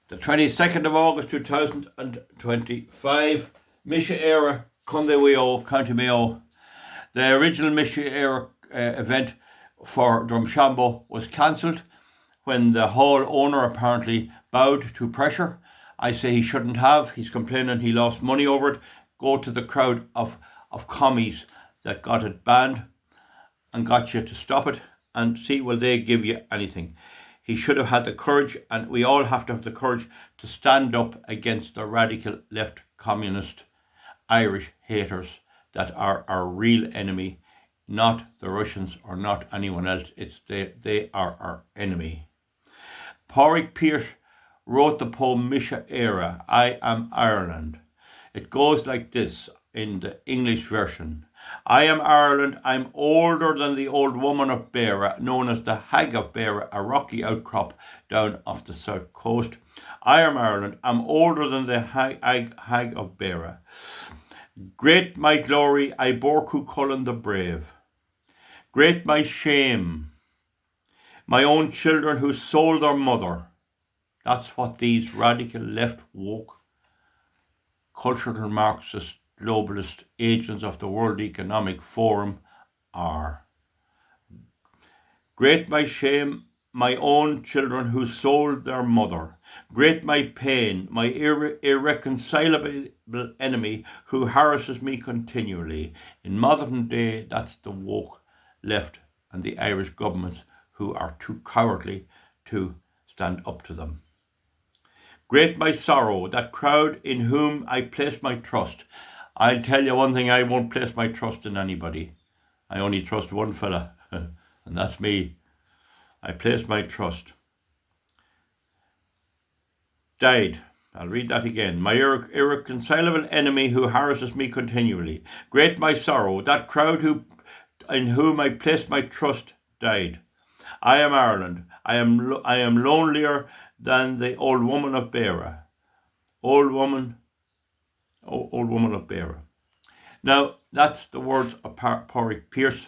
The 22nd of August 2025, Misha Eire, Conde Mayo, County Mayo. The original Misha Eire event for Drumshanbo was cancelled when the hall owner apparently bowed to pressure. I say he shouldn't have. He's complaining he lost money over it. Go to the crowd of commies that got it banned and got you to stop it and see will they give you anything. He should have had the courage, and we all have to have the courage to stand up against the radical left communist Irish haters that are our real enemy, not the Russians or not anyone else. They are our enemy. Pádraig Pearse wrote the poem Misha Eire, I Am Ireland. It goes like this in the English version. I am Ireland, I'm older than the old woman of Beara, known as the Hag of Beara, a rocky outcrop down off the south coast. I am Ireland, I'm older than the Hag of Beara. Great my glory, I bore Cuchulainn the brave. Great my shame, my own children who sold their mother. That's what these radical left woke, cultural Marxist, globalist agents of the World Economic Forum are. Great my shame, my own children who sold their mother. Great my pain, my irreconcilable enemy who harasses me continually. In modern day, that's the woke left and the Irish governments who are too cowardly to stand up to them. Great my sorrow, that crowd in whom I place my trust. I'll tell you one thing, I won't place my trust in anybody. I only trust one fella, and that's me. I place my trust. Died. I'll read that again. My irreconcilable enemy who harasses me continually. Great my sorrow, that crowd in whom I placed my trust died. I am Ireland. I am lonelier than the old woman of Beara. Old woman of Beara. Now, that's the words of Pádraig Pearse.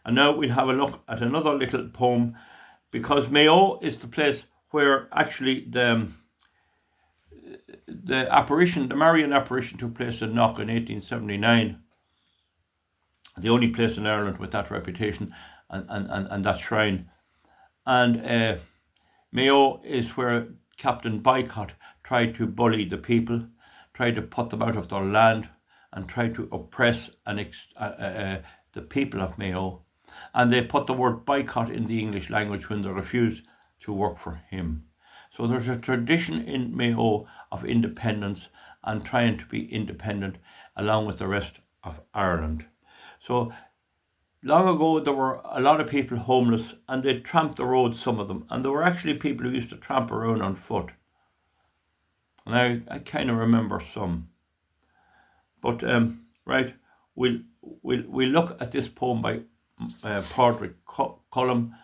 And now we'll have a look at another little poem, because Mayo is the place where actually the apparition, the Marian apparition, took place in Knock in 1879. The only place in Ireland with that reputation and that shrine. And Mayo is where Captain Boycott tried to bully the people, tried to put them out of their land, and tried to oppress the people of Mayo. And they put the word boycott in the English language when they refused to work for him. So there's a tradition in Mayo of independence and trying to be independent along with the rest of Ireland. So long ago, there were a lot of people homeless, and they tramped the roads, some of them. And there were actually people who used to tramp around on foot. And I kind of remember some. But, right, we'll look at this poem by Pádraig Colum,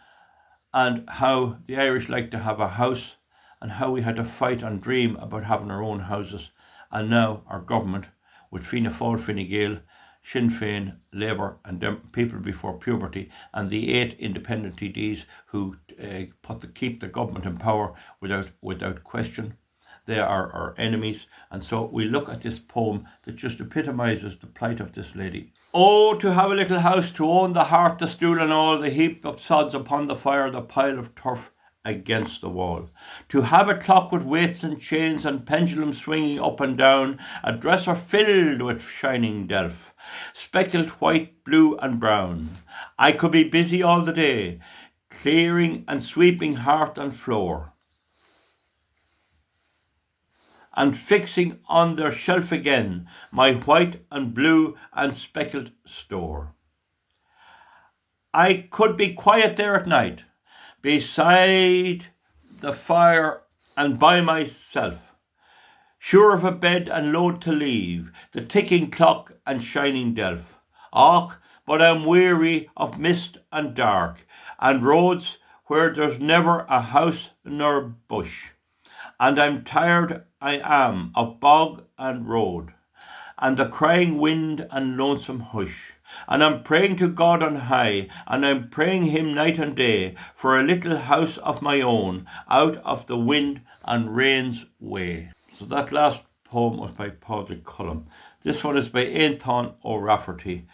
and how the Irish like to have a house, and how we had to fight and dream about having our own houses. And now our government, with Fianna Fáil, Fine Gael, Sinn Féin, Labour and People Before Puberty, and the 8 independent TDs who keep the government in power without question. They are our enemies. And so we look at this poem that just epitomises the plight of this lady. Oh, to have a little house, to own the hearth, the stool and all, the heap of sods upon the fire, the pile of turf against the wall. To have a clock with weights and chains and pendulum swinging up and down, a dresser filled with shining delph, speckled white, blue and brown. I could be busy all the day, clearing and sweeping hearth and floor, and fixing on their shelf again my white and blue and speckled store. I could be quiet there at night, beside the fire and by myself, sure of a bed and load to leave, the ticking clock and shining delph. Och, but I'm weary of mist and dark, and roads where there's never a house nor bush. And I'm tired, I am, of bog and road, and the crying wind and lonesome hush. And I'm praying to God on high, and I'm praying him night and day, for a little house of my own, out of the wind and rain's way. So that last poem was by Padraig Colum. This one is by Aontáin O'Rafferty,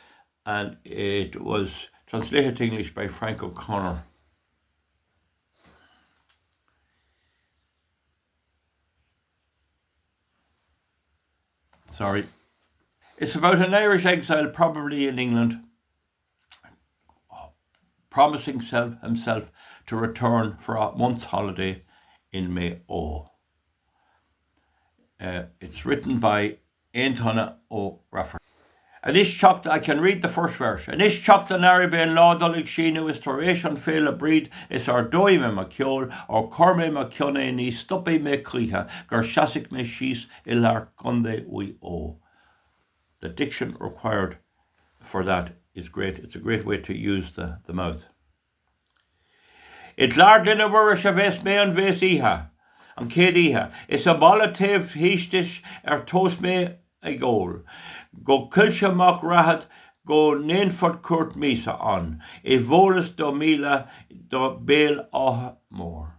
and it was translated to English by Frank O'Connor. Sorry. It's about an Irish exile, probably in England, promising himself to return for a month's holiday in Mayo. It's written by Aontáin O'Rafferty. Anis chocht, I can read the first verse. Anis chocht an Arabian law dolig shinu is toration fail a breed is our doi me maciol or corme macione ni stoppe me criha gar shasik me shis ilar conde we o. The diction required for that is great. It's a great way to use the mouth. It lardin a wurish a ves me an ves iha. An céad ihe, is a balla taobh hísteis tos me a ggóil. Go cuilse amach rahad go néanfod cuairt Misa an, I bhólas do míle do béal átha mór.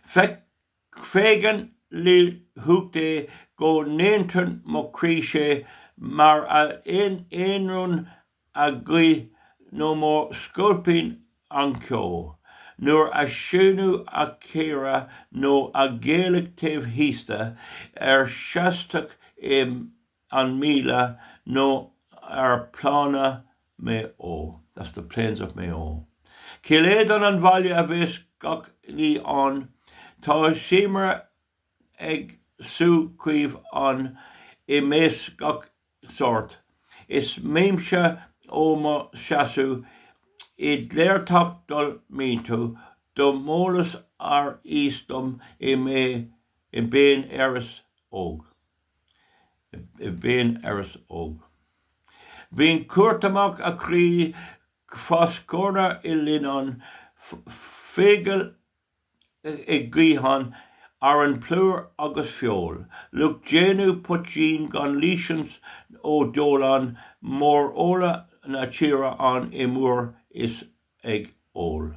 Fégan li thuachtaí go néantain mo crí sé mar a éonrún a gcuid nó mo scorpín an ceó. Nuair a siúnú a céire nó a géalaigh taobh híste seasteach an míle nó ar plána Mayo. That's the plains of Mayo. Ciléad an bhaile a bhés gach ní an, tá síomra ag sú cuimh an I més gach sort. Is méimse ó mo seasú I dléirteach dul míntu, do mólas ar ístom I mé I béin eras óg. I béin eras óg. Bhín cuairt amach a crí foscórna I linan, fégal I gcíhan ar an plúr agus fiol. Lug déanú putín gan lísins ó dólan, mór óla na tíre an I múr is ag ól.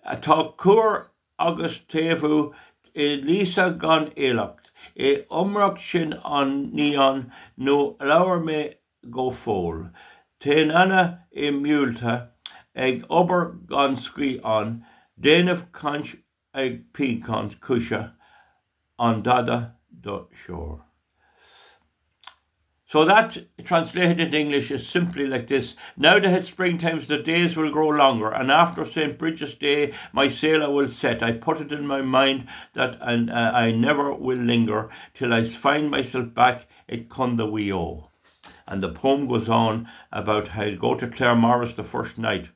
Tá cuar agus taobhú I lísa gan éileacht, I umreacht sin an níon nó leabhar mé go fól. Téan anna I miúlta ag obair gan scrí an, déanamh caint ag pícant cúise an dada do shore. So that translated into English is simply like this. Now that it's springtime, the days will grow longer, and after St. Bridget's Day, my sail I will set. I put it in my mind that I never will linger till I find myself back at Condawio. And the poem goes on about how he'll go to Claremorris the first night,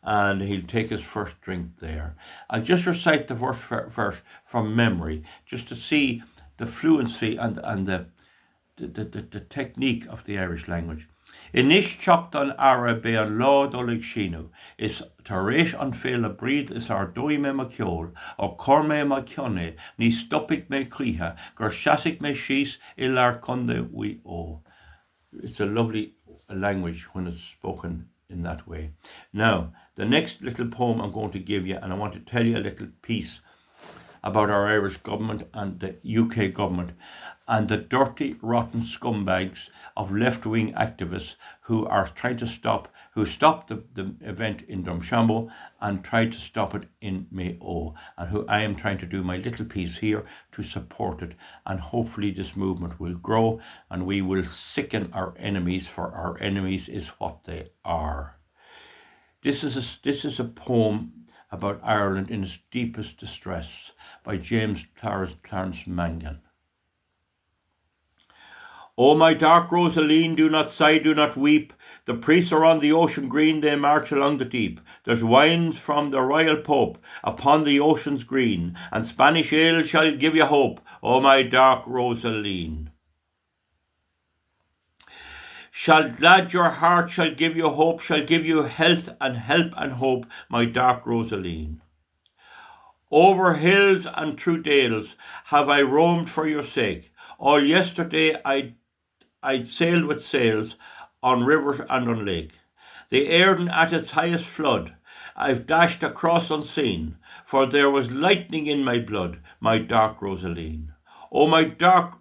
and he'll take his first drink there. I'll just recite the verse from memory, just to see the fluency and the technique of the Irish language. Inis chocht an ara be an lá dolig shinu, is taréis an féil a bríd is ar dói me maciol, or corme macione, ní stoppik me criha, gur shasik me shís ilar conde we o. It's a lovely language when it's spoken in that way. Now, the next little poem I'm going to give you, and I want to tell you a little piece about our Irish government and the UK government and the dirty, rotten scumbags of left-wing activists who are trying to who stopped the event in Drumshanbo and tried to stop it in Mayo, and who I am trying to do my little piece here to support it, and hopefully this movement will grow and we will sicken our enemies, for our enemies is what they are. This is a poem about Ireland in its deepest distress by James Clarence Mangan. O my dark Roselene, do not sigh, do not weep. The priests are on the ocean green, they march along the deep. There's wines from the royal pope upon the ocean's green, and Spanish ale shall give you hope, O my dark Roselene. Shall glad your heart, shall give you hope, shall give you health and help and hope, my dark Roselene. Over hills and through dales have I roamed for your sake. All yesterday I'd sailed with sails on rivers and on lake. The Eire at its highest flood, I've dashed across unseen, for there was lightning in my blood, my dark Roselene. Oh, my dark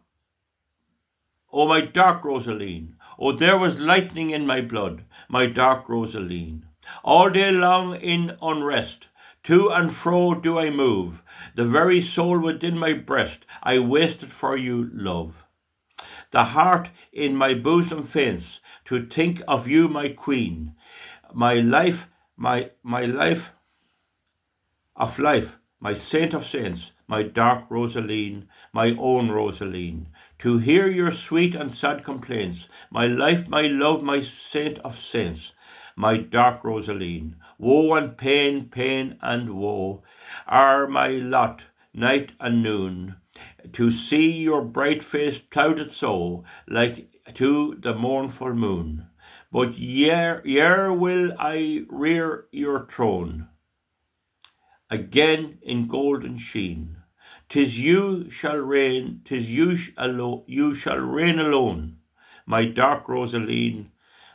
Roselene. Oh, there was lightning in my blood, my dark Roselene. All day long in unrest, to and fro do I move. The very soul within my breast I wasted for you, love. The heart in my bosom faints to think of you, my queen. My life of life, my saint of saints, my dark Roselene, my own Roselene. To hear your sweet and sad complaints, my life, my love, my saint of saints, my dark Roselene. Woe and pain, pain and woe are my lot, night and noon. To see your bright face clouded so, like to the mournful moon. But yere will I rear your throne, again in golden sheen. 'Tis you shall reign, 'tis you shall reign alone, my dark Roselene,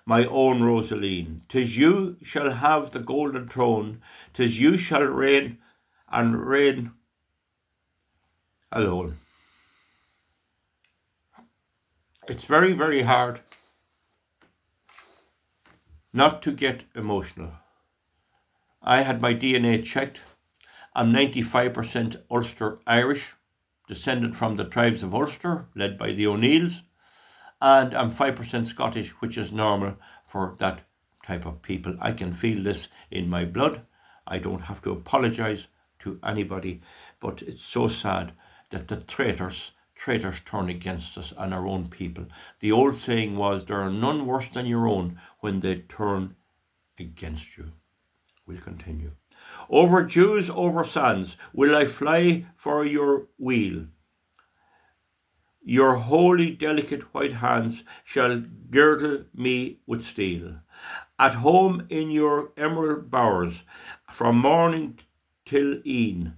my own Roselene. 'Tis you shall have the golden throne, 'tis you shall reign and reign alone. It's very, very hard not to get emotional. I had my DNA checked. I'm 95% Ulster Irish, descended from the tribes of Ulster, led by the O'Neills, and I'm 5% Scottish, which is normal for that type of people. I can feel this in my blood. I don't have to apologise to anybody, but it's so sad that the traitors turn against us and our own people. The old saying was, there are none worse than your own when they turn against you. We'll continue. Over dews, over sands, will I fly for your wheel. Your holy, delicate white hands shall girdle me with steel. At home in your emerald bowers, from morning till e'en,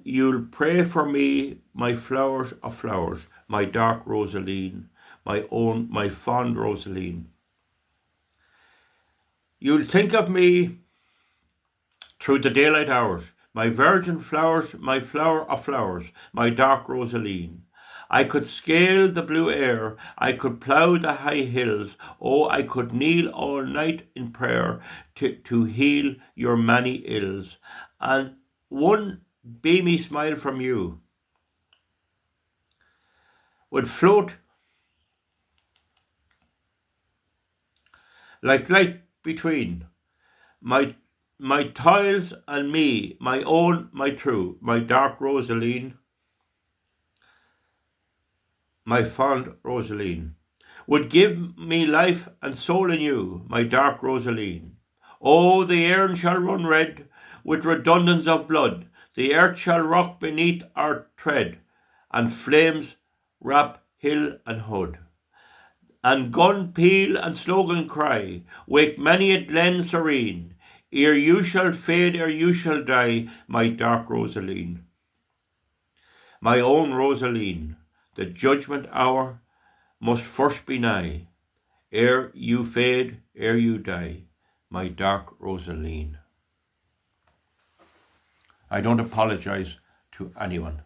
you'll pray for me, my flowers of flowers, my dark Roselene, my fond Roselene. You'll think of me through the daylight hours, my virgin flowers, my flower of flowers, my dark Roselene. I could scale the blue air, I could plough the high hills, oh, I could kneel all night in prayer to heal your many ills. And one beamy smile from you would float like light between my toils and me, my own, my true, my dark Roselene, my fond Roselene, would give me life and soul in you, my dark Roselene. Oh, the Eire shall run red with redundance of blood, the earth shall rock beneath our tread, and flames wrap hill and hood. And gun peal and slogan cry wake many a glen serene, ere you shall fade, ere you shall die, my dark Roselene. My own Roselene, the judgment hour must first be nigh, ere you fade, ere you die, my dark Roselene. I don't apologise to anyone.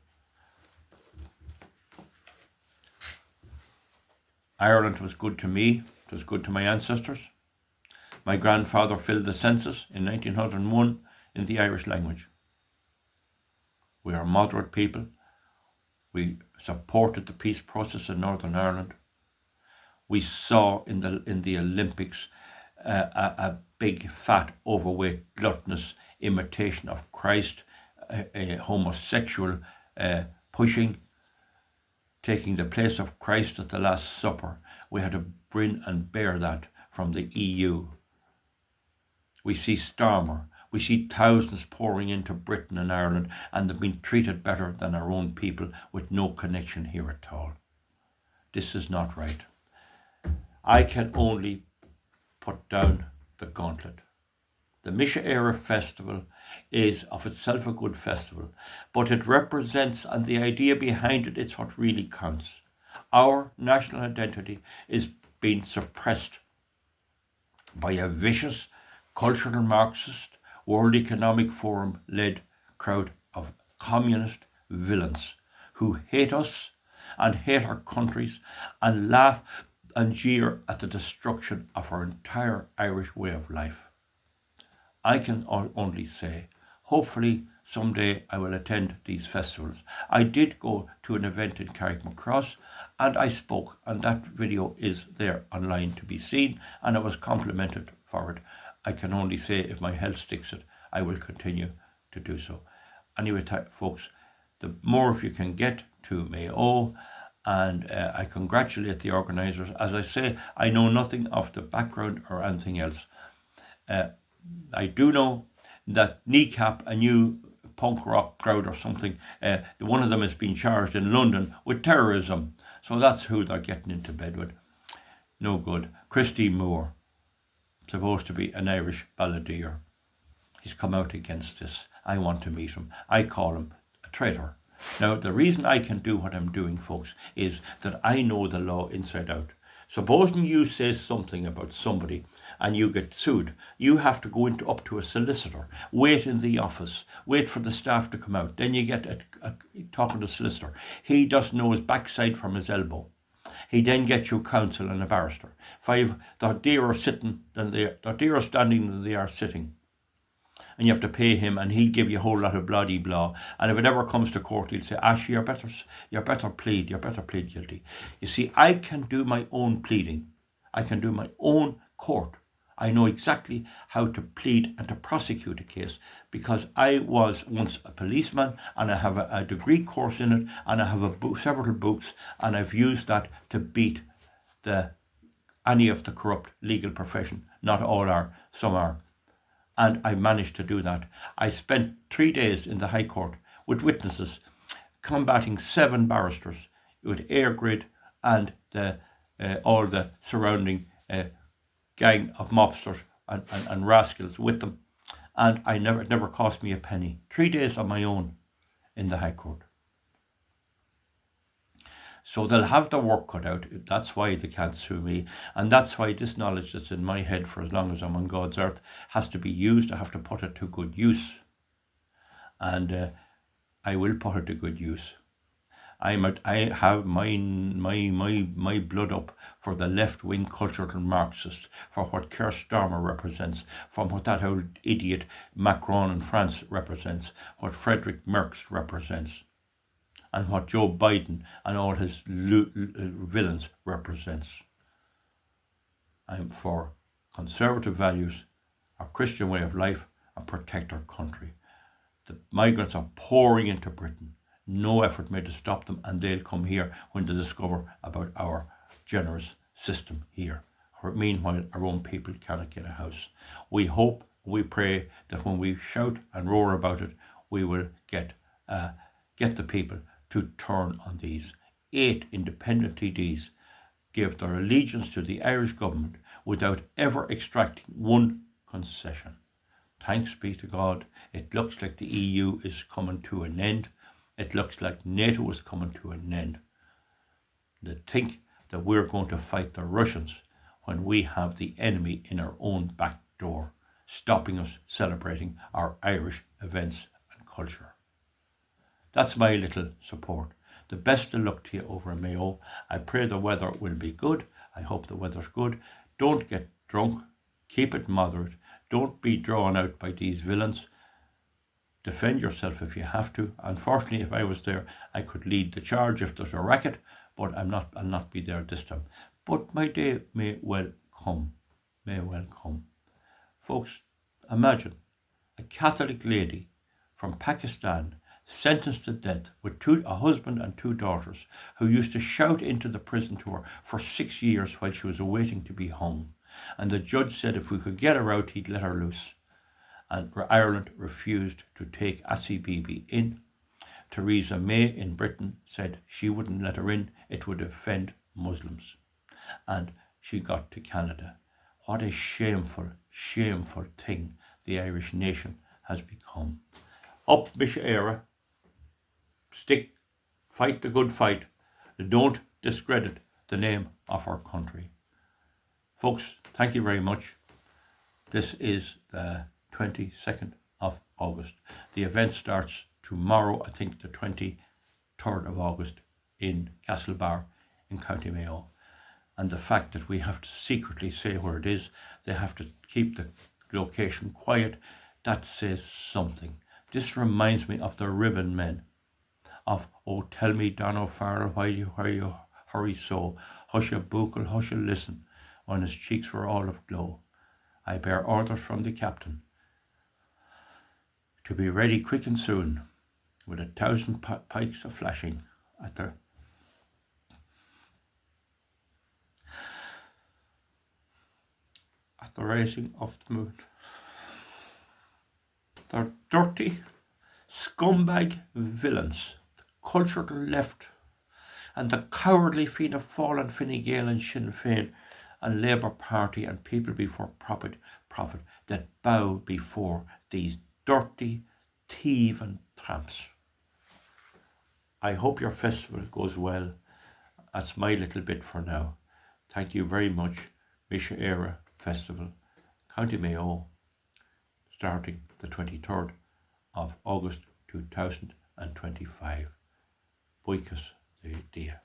Ireland was good to me, it was good to my ancestors. My grandfather filled the census in 1901 in the Irish language. We are moderate people. We supported the peace process in Northern Ireland. We saw in the Olympics a big, fat, overweight, gluttonous imitation of Christ, a homosexual pushing, taking the place of Christ at the Last Supper. We had to grin and bear that from the EU. We see Stormer. We see thousands pouring into Britain and Ireland, and they've been treated better than our own people with no connection here at all. This is not right. I can only put down the gauntlet. The Misha Eire festival is of itself a good festival, but it represents, and the idea behind it is what really counts. Our national identity is been suppressed by a vicious, cultural Marxist, World Economic Forum led crowd of communist villains who hate us and hate our countries and laugh and jeer at the destruction of our entire Irish way of life. I can only say, hopefully someday I will attend these festivals. I did go to an event in Carrickmacross and I spoke, and that video is there online to be seen, and I was complimented for it. I can only say, if my health sticks it, I will continue to do so. Anyway, folks, the more of you can get to Mayo, and I congratulate the organisers. As I say, I know nothing of the background or anything else. I do know that Kneecap, a new punk rock crowd or something, one of them has been charged in London with terrorism. So that's who they're getting into bed with. No good. Christy Moore, supposed to be an Irish balladeer. He's come out against this. I want to meet him. I call him a traitor. Now, the reason I can do what I'm doing, folks, is that I know the law inside out. Supposing you say something about somebody and you get sued, you have to go up to a solicitor, wait in the office, wait for the staff to come out. Then you get talking to the solicitor. He doesn't know his backside from his elbow. He then gets you counsel and a barrister. They're dearer standing than they are sitting. And you have to pay him, and he'll give you a whole lot of bloody blah. And if it ever comes to court, he'll say, Ash, you better plead guilty. You see, I can do my own pleading. I can do my own court. I know exactly how to plead and to prosecute a case because I was once a policeman, and I have a degree course in it, and I have several books, and I've used that to beat any of the corrupt legal profession. Not all are, some are. And I managed to do that. I spent 3 days in the High Court with witnesses, combating 7 barristers with Eire and all the surrounding gang of mobsters and rascals with them. And it never cost me a penny. 3 days on my own in the High Court. So they'll have their work cut out. That's why they can't sue me. And that's why this knowledge that's in my head for as long as I'm on God's earth has to be used. I have to put it to good use. And I will put it to good use. I have my blood up for the left-wing cultural Marxist, for what Keir Starmer represents, from what that old idiot Macron in France represents, what Frederick Merckx represents, and what Joe Biden and all his villains represents. I'm for conservative values, our Christian way of life, and protect our country. The migrants are pouring into Britain. No effort made to stop them, and they'll come here when they discover about our generous system here. Meanwhile, our own people cannot get a house. We hope, we pray that when we shout and roar about it, we will get the people to turn on these. 8 independent TDs give their allegiance to the Irish government without ever extracting one concession. Thanks be to God, it looks like the EU is coming to an end. It looks like NATO is coming to an end. They think that we're going to fight the Russians when we have the enemy in our own back door, stopping us celebrating our Irish events and culture. That's my little support. The best of luck to you over in Mayo. I pray the weather will be good. I hope the weather's good. Don't get drunk. Keep it moderate. Don't be drawn out by these villains. Defend yourself if you have to. Unfortunately, if I was there, I could lead the charge if there's a racket, but I'll not be there this time. But my day may well come. Folks, imagine a Catholic lady from Pakistan sentenced to death with a husband and 2 daughters, who used to shout into the prison to her for 6 years while she was awaiting to be hung. And the judge said if we could get her out, he'd let her loose. And Ireland refused to take Assie Bibi in. Theresa May in Britain said she wouldn't let her in, it would offend Muslims. And she got to Canada. What a shameful, shameful thing the Irish nation has become. Up, Misha Eire. Fight the good fight. Don't discredit the name of our country. Folks, thank you very much. This is the 22nd of August. The event starts tomorrow, I think the 23rd of August, in Castlebar in County Mayo. And the fact that we have to secretly say where it is, they have to keep the location quiet, that says something. This reminds me of the ribbon men, of "Oh, tell me, Don O'Farrell, why you hurry so? Hush a buckle, hush a listen," when his cheeks were all of glow. "I bear orders from the captain to be ready quick and soon, with 1,000 pikes a flashing at the rising of the moon." They're dirty, scumbag villains, the cultured left, and the cowardly Fianna Fáil and Fine Gael and Sinn Féin and Labour Party and people before profit that bow before these dirty, thieving tramps. I hope your festival goes well. That's my little bit for now. Thank you very much. Misha Eire Festival, County Mayo, starting the 23rd of August 2025. Buíochas the dia.